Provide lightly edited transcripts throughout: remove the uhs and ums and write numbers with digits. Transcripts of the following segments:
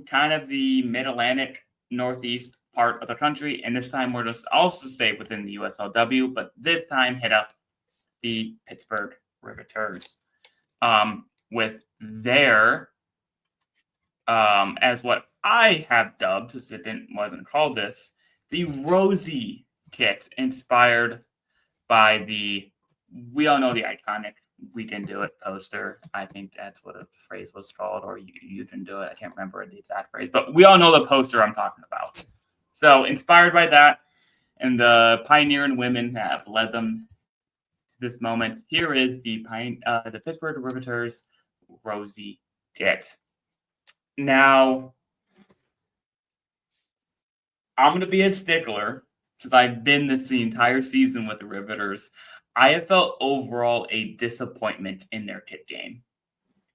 kind of the mid-Atlantic northeast part of the country, and this time we're just also stay within the USLW, but this time hit up the Pittsburgh Riveters with their as what I have dubbed, because it wasn't called this, the Rosie kit, inspired by we all know the iconic "We Can Do It" poster. I think that's what the phrase was called, or you can do it. I can't remember the exact phrase, but we all know the poster I'm talking about. So inspired by that and the pioneering women that have led them to this moment, here is the Pittsburgh Riveters Rosie kit. Now, I'm going to be a stickler because I've been this the entire season with the Riveters. I have felt overall a disappointment in their kit game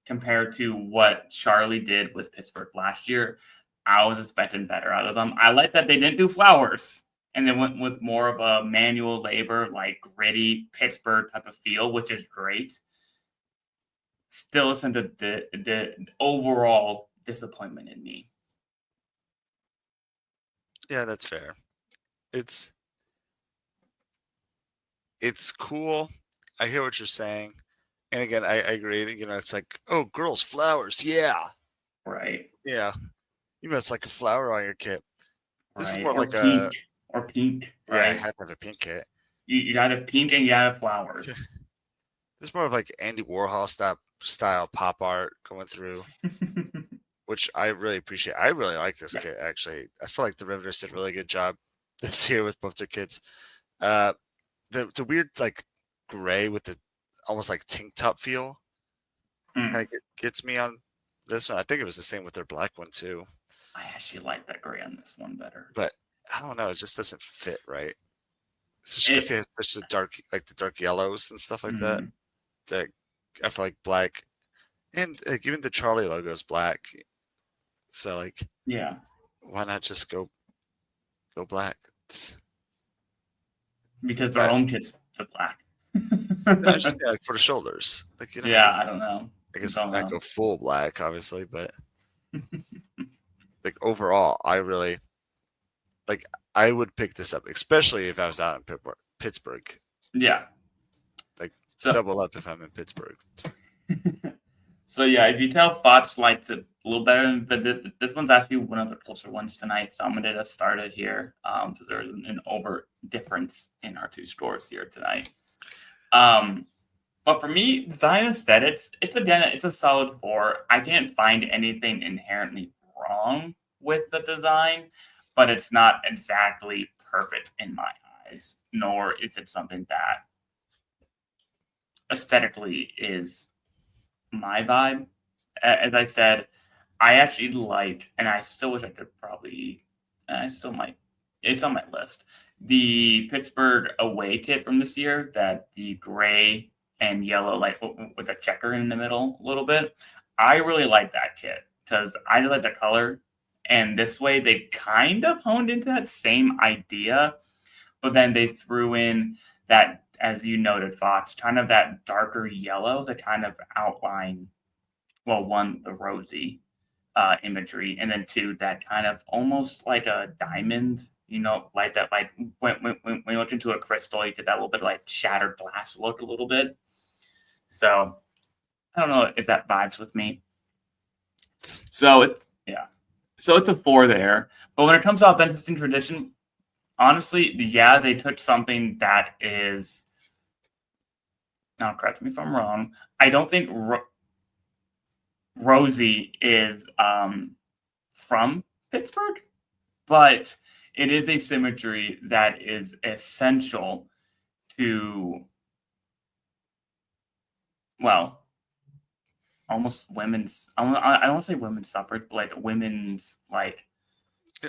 compared to what Charlie did with Pittsburgh last year. I was expecting better out of them. I like that they didn't do flowers and they went with more of a manual labor, like gritty Pittsburgh type of feel, which is great. Still, isn't the overall disappointment in me. Yeah, that's fair. It's cool. I hear what you're saying. And again, I agree. It's like, oh, girls, flowers. Yeah. Right. Yeah. It's like a flower on your kit. This is more or like pink. Or pink. Yeah, right? I have to have a pink kit. You got a pink and you got flowers. This is more of like Andy Warhol style pop art going through, which I really appreciate. I really like this kit, actually. I feel like the Riveters did a really good job this year with both their kits. The weird like gray with the almost like tank top feel kind of gets me on this one. I think it was the same with their black one too. I actually like that gray on this one better. But I don't know, it just doesn't fit right. Especially because it has such the dark yellows and stuff like that. That I feel like black, and like, even the Charlie logo is black. So like, yeah, why not just go black? Because their own kits are black. No, just like for the shoulders. Like, I don't know. I guess not go full black, obviously, but like overall, I really like. I would pick this up, especially if I was out in Pittsburgh. Yeah, like double up if I'm in Pittsburgh. So yeah, if you tell Fox likes it a little better, but this one's actually one of the closer ones tonight. So I'm going to get us started here because there's an over difference in our two scores here tonight. But for me, design aesthetics, it's a solid 4. I can't find anything inherently wrong with the design, but it's not exactly perfect in my eyes, nor is it something that aesthetically is my vibe. As I said, I actually like, and I still wish I could I still might, it's on my list, the Pittsburgh away kit from this year, that the gray and yellow, like with a checker in the middle a little bit. I really like that kit because I like the color. And this way they kind of honed into that same idea, but then they threw in that, as you noted, Fox, kind of that darker yellow to kind of outline, well, one, the Rosie imagery, and then 2, that kind of almost like a diamond, like that, like when you look into a crystal, you get that little bit of like shattered glass look a little bit. So I don't know if that vibes with me. So it's a 4 there. But when it comes to authenticity and tradition, honestly, they took something that is, now correct me if I'm wrong, I don't think Rosie is from Pittsburgh, but it is a symmetry that is essential to, well, almost women's, I don't want to say women's suffrage, but like women's, like,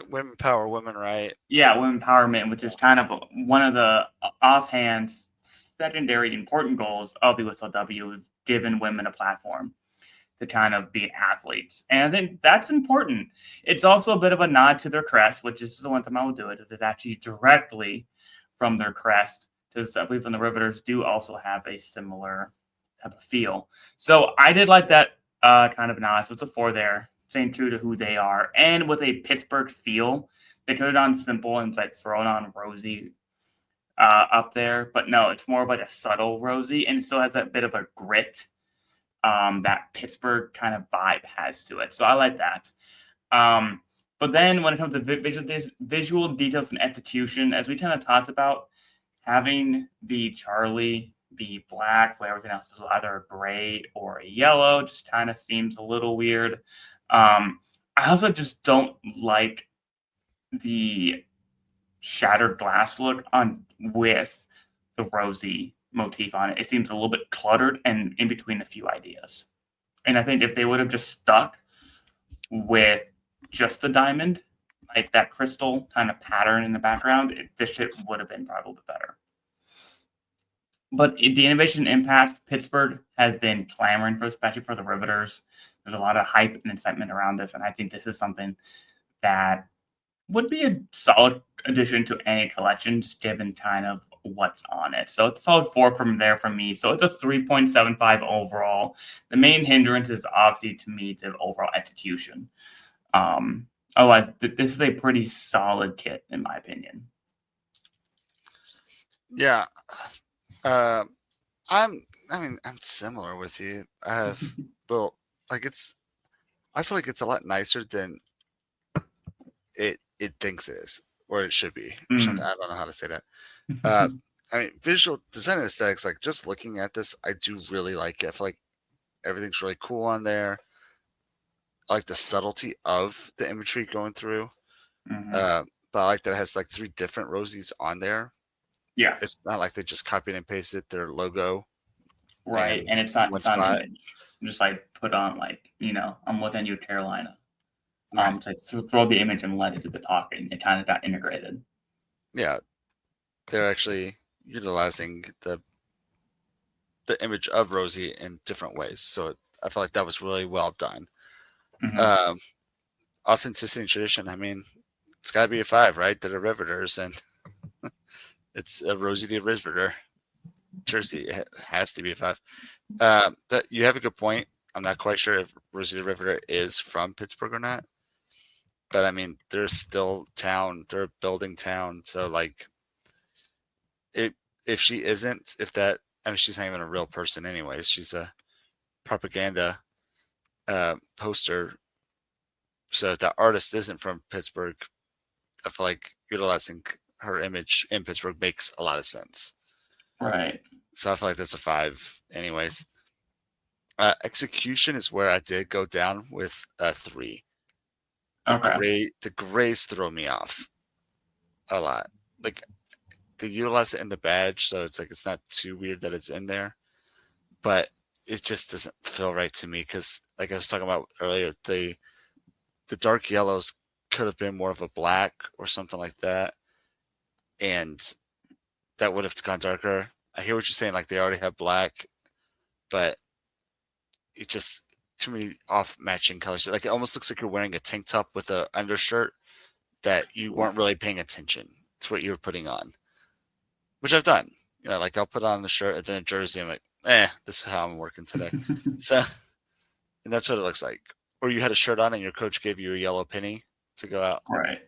women power, women right. Yeah, women empowerment, which is kind of one of the offhand secondary important goals of the USLW, giving women a platform to kind of be athletes. And I think that's important. It's also a bit of a nod to their crest, which is the one time I will do it, is it's actually directly from their crest, because I believe the Riveters do also have a similar type of feel. So I did like that kind of nod. So it's a 4 there staying true to who they are, and with a Pittsburgh feel. They could have done simple and like thrown on Rosie up there, but no, it's more of like a subtle Rosie, and it still has that bit of a grit that Pittsburgh kind of vibe has to it. So I like that. But then when it comes to visual details and execution, as we kind of talked about, having the Charlie be black, where everything else is either gray or a yellow, just kind of seems a little weird. I also just don't like the shattered glass look on with the Rosie motif on it. It seems a little bit cluttered and in between a few ideas. And I think if they would have just stuck with just the diamond, like that crystal kind of pattern in the background, this shit would have been probably better. But the innovation impact, Pittsburgh has been clamoring for, especially for the Riveters. There's a lot of hype and excitement around this, and I think this is something that would be a solid addition to any collection, just given kind of what's on it. So it's a solid 4 from there for me. So it's a 3.75 overall. The main hindrance is obviously to me the overall execution. Otherwise, this is a pretty solid kit in my opinion. Yeah, I'm similar with you. I have I feel like it's a lot nicer than it thinks it is, or it should be. I don't know how to say that. Visual design and aesthetics, like just looking at this, I do really like it. I feel like everything's really cool on there. I like the subtlety of the imagery going through. But I like that it has like 3 different Rosies on there. Yeah. It's not like they just copied and pasted their logo. Right. And it's not an image. Just like put on like, I'm looking at you, Carolina. To throw the image and let it do the talking. It kind of got integrated. Yeah. They're actually utilizing the image of Rosie in different ways. So I feel like that was really well done. Authenticity and tradition. I mean, it's got to be a 5, right? They're the Riveters, and it's a Rosie the Riveter jersey. It has to be a 5. That you have a good point. I'm not quite sure if Rosie the Riveter is from Pittsburgh or not. But I mean, they're still town. They're a building town. So like, if she isn't, she's not even a real person anyways. She's a propaganda poster. So if that artist isn't from Pittsburgh, I feel like utilizing her image in Pittsburgh makes a lot of sense. Right. So I feel like that's a 5 anyways. Execution is where I did go down with a 3. The grays throw me off a lot. Like they utilize it in the badge, so it's like it's not too weird that it's in there, but it just doesn't feel right to me because, like I was talking about earlier, the dark yellows could have been more of a black or something like that, and that would have gone darker. I hear what you're saying, like they already have black, but it just too many off matching colors. Like it almost looks like you're wearing a tank top with a undershirt that you weren't really paying attention to what you were putting on, which I've done. Like I'll put on the shirt and then a jersey. I'm like, this is how I'm working today. So, and that's what it looks like. Or you had a shirt on and your coach gave you a yellow penny to go out. Right.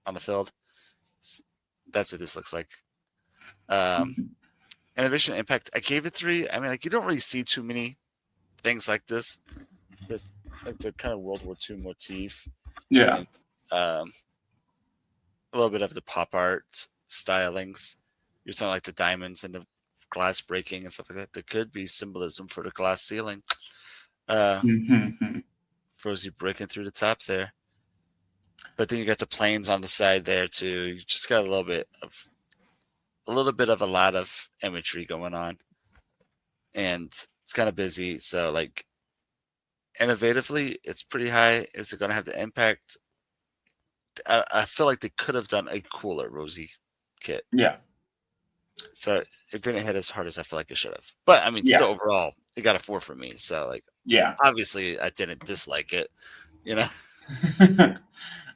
On the field. That's what this looks like. Innovation impact. I gave it 3. I mean, like you don't really see too many things like this with like the kind of World War II motif. Yeah. And, a little bit of the pop art stylings. You're talking like the diamonds and the glass breaking and stuff like that. There could be symbolism for the glass ceiling. Rosie breaking through the top there. But then you got the planes on the side there too. You just got a little bit of a lot of imagery going on. And it's kind of busy. So like innovatively, it's pretty high. Is it going to have the impact? I feel like they could have done a cooler Rosie kit. Yeah. So it didn't hit as hard as I feel like it should have. But I mean, still overall, it got a 4 from me. So like, obviously I didn't dislike it,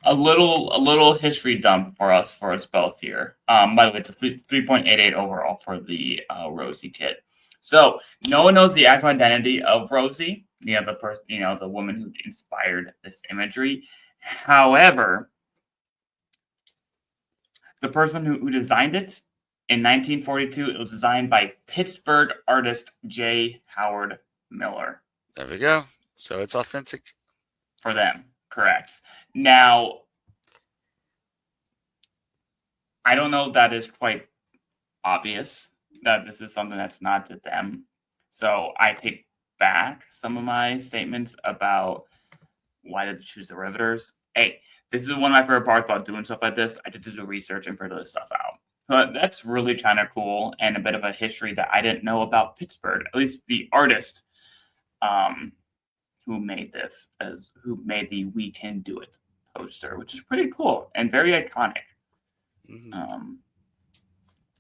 A little history dump for us both here. By the way, it's a 3.88 overall for the Rosie kit. So no one knows the actual identity of Rosie, the person, the woman who inspired this imagery. However, the person who designed it in 1942, it was designed by Pittsburgh artist J. Howard Miller. There we go. So it's authentic. For them, correct. Now, I don't know if that is quite obvious that this is something that's not to them. So I take back some of my statements about why did they choose the Riveters. Hey, this is one of my favorite parts about doing stuff like this. I did do research and figure this stuff out. But that's really kind of cool and a bit of a history that I didn't know about Pittsburgh. At least the artist who made this, who made the "We Can Do It" poster, which is pretty cool and very iconic.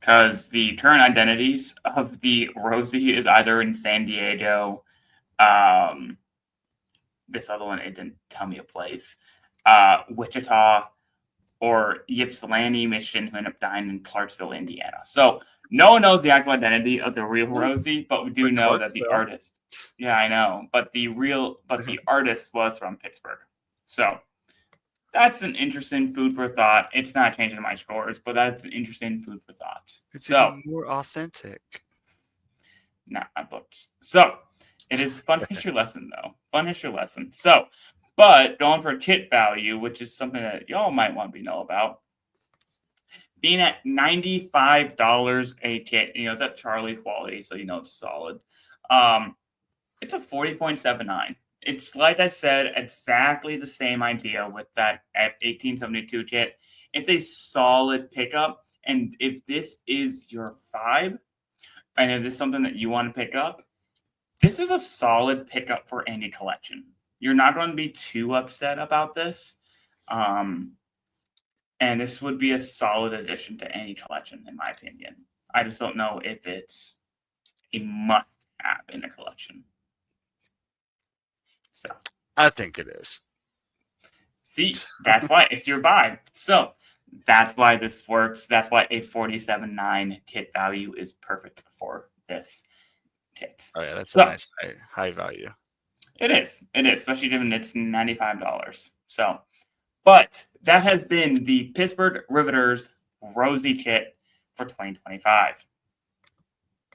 Because the current identities of the Rosie is either in San Diego. This other one, it didn't tell me a place. Wichita, or Ypsilanti, Michigan, who ended up dying in Clarksville, Indiana. So no one knows the actual identity of the real Rosie, but we do know that the artist. Yeah, I know, but the artist was from Pittsburgh. So that's an interesting food for thought. It's not changing my scores, but that's an interesting food for thought. It's even more authentic. Not my books. So it is fun history lesson, though. Fun history lesson. So, but going for kit value, which is something that y'all might want to know about, being at $95 a kit, it's at Charlie's quality, so it's solid. It's a 40.79. It's, like I said, exactly the same idea with that 1872 kit. It's a solid pickup, and if this is your vibe, and if this is something that you want to pick up, this is a solid pickup for any collection. You're not going to be too upset about this. And this would be a solid addition to any collection, in my opinion. I just don't know if it's a must-have in a collection. So I think it is. See, that's why it's your vibe. So that's why this works. That's why a 47.9 kit value is perfect for this kit. Oh yeah, that's a nice high value. It is, especially given it's $95. So, but that has been the Pittsburgh Riveters Rosie kit for 2025.